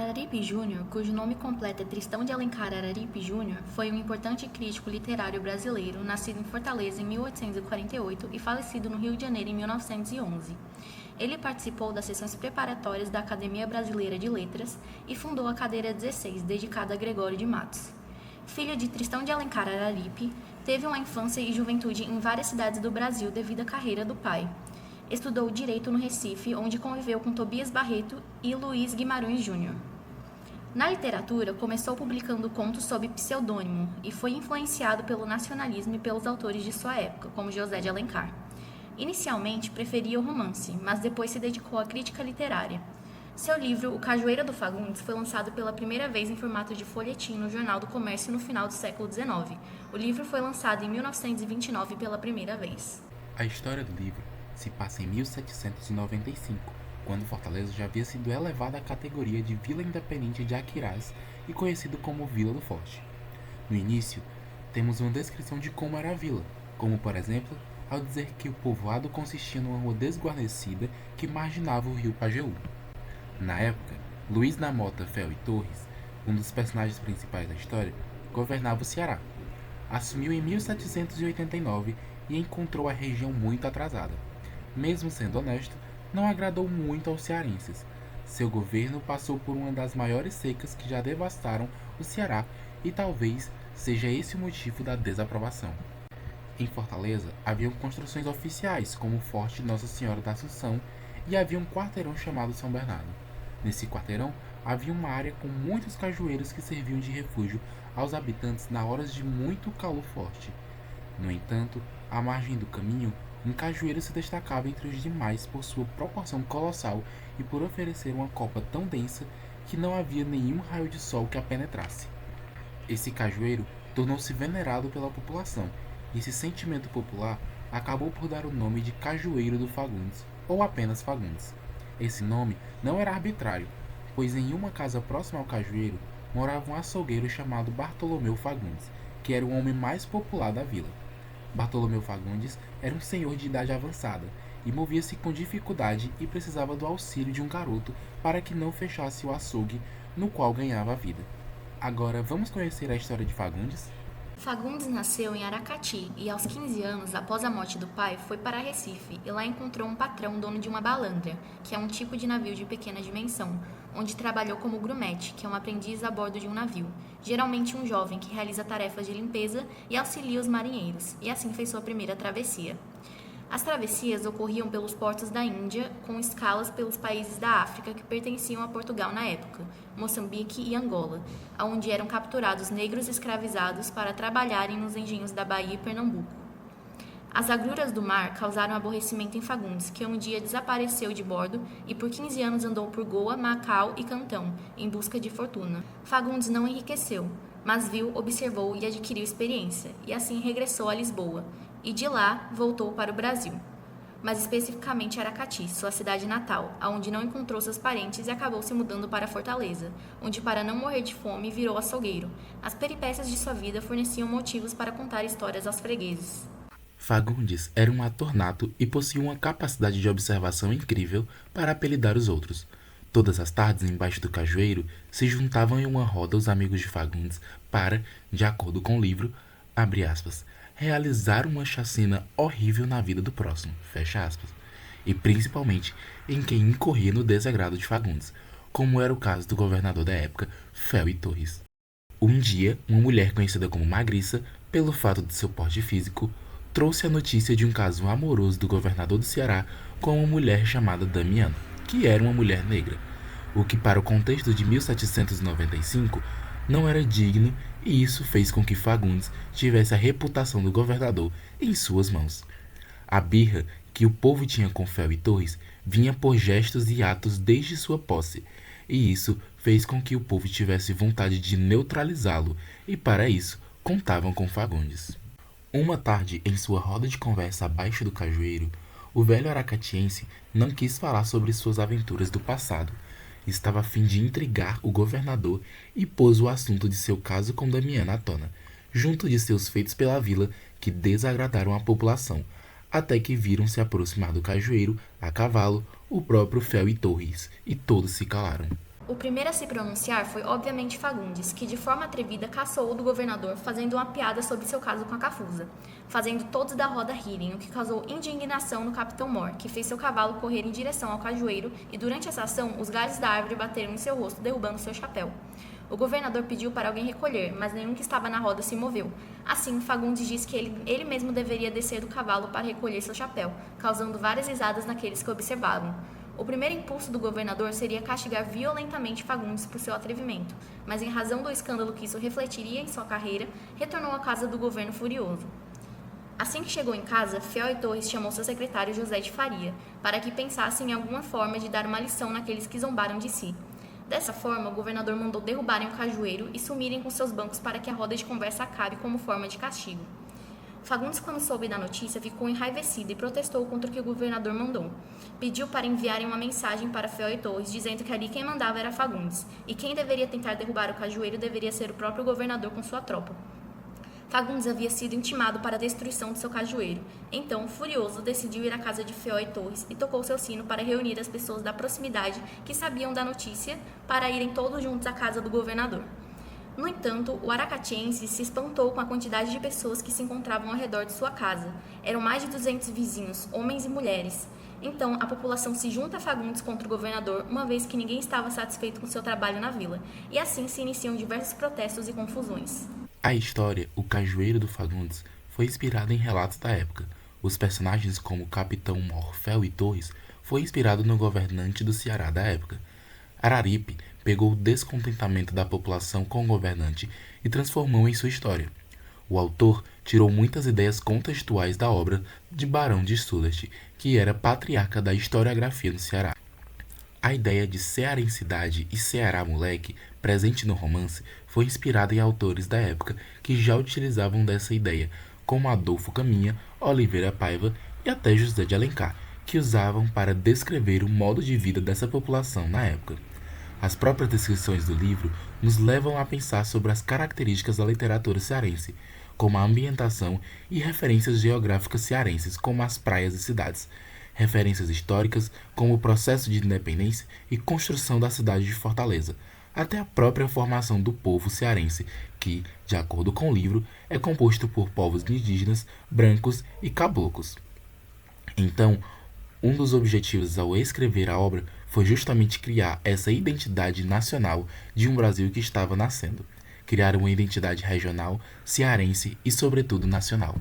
Araripe Júnior, cujo nome completo é Tristão de Alencar Araripe Júnior, foi um importante crítico literário brasileiro, nascido em Fortaleza em 1848 e falecido no Rio de Janeiro em 1911. Ele participou das sessões preparatórias da Academia Brasileira de Letras e fundou a cadeira 16, dedicada a Gregório de Matos. Filho de Tristão de Alencar Araripe, teve uma infância e juventude em várias cidades do Brasil devido à carreira do pai. Estudou Direito no Recife, onde conviveu com Tobias Barreto e Luiz Guimarães Júnior. Na literatura, começou publicando contos sob pseudônimo e foi influenciado pelo nacionalismo e pelos autores de sua época, como José de Alencar. Inicialmente, preferia o romance, mas depois se dedicou à crítica literária. Seu livro, O Cajueiro do Fagundes, foi lançado pela primeira vez em formato de folhetim no Jornal do Comércio no final do século XIX. O livro foi lançado em 1929 pela primeira vez. A história do livro se passa em 1795, quando Fortaleza já havia sido elevada à categoria de Vila Independente de Aquiraz e conhecido como Vila do Forte. No início, temos uma descrição de como era a vila, como, por exemplo, ao dizer que o povoado consistia numa rua desguarnecida que marginava o rio Pajeú. Na época, Luiz da Mota Fel e Torres, um dos personagens principais da história, governava o Ceará. Assumiu em 1789 e encontrou a região muito atrasada. Mesmo sendo honesto, não agradou muito aos cearenses. Seu governo passou por uma das maiores secas que já devastaram o Ceará e talvez seja esse o motivo da desaprovação. Em Fortaleza, haviam construções oficiais como o Forte Nossa Senhora da Assunção e havia um quarteirão chamado São Bernardo. Nesse quarteirão, havia uma área com muitos cajueiros que serviam de refúgio aos habitantes na horas de muito calor forte. No entanto, à margem do caminho, um cajueiro se destacava entre os demais por sua proporção colossal e por oferecer uma copa tão densa que não havia nenhum raio de sol que a penetrasse. Esse cajueiro tornou-se venerado pela população, e esse sentimento popular acabou por dar o nome de Cajueiro do Fagundes, ou apenas Fagundes. Esse nome não era arbitrário, pois em uma casa próxima ao cajueiro morava um açougueiro chamado Bartolomeu Fagundes, que era o homem mais popular da vila. Bartolomeu Fagundes era um senhor de idade avançada e movia-se com dificuldade e precisava do auxílio de um garoto para que não fechasse o açougue no qual ganhava a vida. Agora vamos conhecer a história de Fagundes? Fagundes nasceu em Aracati e, aos 15 anos, após a morte do pai, foi para Recife e lá encontrou um patrão dono de uma balandra, que é um tipo de navio de pequena dimensão, onde trabalhou como grumete, que é um aprendiz a bordo de um navio, geralmente um jovem que realiza tarefas de limpeza e auxilia os marinheiros, e assim fez sua primeira travessia. As travessias ocorriam pelos portos da Índia, com escalas pelos países da África que pertenciam a Portugal na época, Moçambique e Angola, onde eram capturados negros escravizados para trabalharem nos engenhos da Bahia e Pernambuco. As agruras do mar causaram aborrecimento em Fagundes, que um dia desapareceu de bordo e por 15 anos andou por Goa, Macau e Cantão, em busca de fortuna. Fagundes não enriqueceu, mas viu, observou e adquiriu experiência, e assim regressou a Lisboa, e de lá voltou para o Brasil, mas especificamente Aracati, sua cidade natal, onde não encontrou seus parentes e acabou se mudando para Fortaleza, onde, para não morrer de fome, virou açougueiro. As peripécias de sua vida forneciam motivos para contar histórias aos fregueses. Fagundes era um ator nato e possuía uma capacidade de observação incrível para apelidar os outros. Todas as tardes, embaixo do cajueiro, se juntavam em uma roda os amigos de Fagundes para, de acordo com o livro, abre aspas, realizar uma chacina horrível na vida do próximo, fecha aspas, e principalmente em quem incorria no desagrado de Fagundes, como era o caso do governador da época, Fel e Torres. Um dia, uma mulher conhecida como Magriça, pelo fato de seu porte físico, trouxe a notícia de um caso amoroso do governador do Ceará com uma mulher chamada Damiana, que era uma mulher negra, o que para o contexto de 1795 não era digno, e isso fez com que Fagundes tivesse a reputação do governador em suas mãos. A birra que o povo tinha com Fel e Torres vinha por gestos e atos desde sua posse, e isso fez com que o povo tivesse vontade de neutralizá-lo, e para isso contavam com Fagundes. Uma tarde, em sua roda de conversa abaixo do cajueiro, o velho aracatiense não quis falar sobre suas aventuras do passado. Estava a fim de intrigar o governador e pôs o assunto de seu caso com Damiana à tona, junto de seus feitos pela vila que desagradaram a população, até que viram se aproximar do cajueiro, a cavalo, o próprio Fel e Torres, e todos se calaram. O primeiro a se pronunciar foi obviamente Fagundes, que de forma atrevida caçoou do governador fazendo uma piada sobre seu caso com a Cafusa, fazendo todos da roda rirem, o que causou indignação no capitão Mor, que fez seu cavalo correr em direção ao cajueiro e durante essa ação os galhos da árvore bateram em seu rosto, derrubando seu chapéu. O governador pediu para alguém recolher, mas nenhum que estava na roda se moveu. Assim, Fagundes disse que ele mesmo deveria descer do cavalo para recolher seu chapéu, causando várias risadas naqueles que observavam. O primeiro impulso do governador seria castigar violentamente Fagundes por seu atrevimento, mas em razão do escândalo que isso refletiria em sua carreira, retornou à casa do governo furioso. Assim que chegou em casa, Fiel e Torres chamou seu secretário José de Faria, para que pensasse em alguma forma de dar uma lição naqueles que zombaram de si. Dessa forma, o governador mandou derrubarem o cajueiro e sumirem com seus bancos para que a roda de conversa acabe como forma de castigo. Fagundes, quando soube da notícia, ficou enraivecido e protestou contra o que o governador mandou. Pediu para enviarem uma mensagem para Fiel e Torres, dizendo que ali quem mandava era Fagundes, e quem deveria tentar derrubar o cajueiro deveria ser o próprio governador com sua tropa. Fagundes havia sido intimado para a destruição de seu cajueiro. Então, furioso, decidiu ir à casa de Fiel e Torres e tocou seu sino para reunir as pessoas da proximidade que sabiam da notícia para irem todos juntos à casa do governador. No entanto, o aracatiense se espantou com a quantidade de pessoas que se encontravam ao redor de sua casa. Eram mais de 200 vizinhos, homens e mulheres. Então, a população se junta a Fagundes contra o governador, uma vez que ninguém estava satisfeito com seu trabalho na vila. E assim se iniciam diversos protestos e confusões. A história O Cajueiro do Fagundes foi inspirada em relatos da época. Os personagens como o Capitão Mor, Fiel e Torres foi inspirado no governante do Ceará da época. Araripe pegou o descontentamento da população com o governante e transformou em sua história. O autor tirou muitas ideias contextuais da obra de Barão de Sudeste, que era patriarca da historiografia no Ceará. A ideia de cearensidade e Ceará moleque, presente no romance, foi inspirada em autores da época que já utilizavam dessa ideia, como Adolfo Caminha, Oliveira Paiva e até José de Alencar, que usavam para descrever o modo de vida dessa população na época. As próprias descrições do livro nos levam a pensar sobre as características da literatura cearense, como a ambientação e referências geográficas cearenses, como as praias e cidades, referências históricas, como o processo de independência e construção da cidade de Fortaleza, até a própria formação do povo cearense, que, de acordo com o livro, é composto por povos indígenas, brancos e caboclos. Então, um dos objetivos ao escrever a obra foi justamente criar essa identidade nacional de um Brasil que estava nascendo, criar uma identidade regional, cearense e, sobretudo, nacional.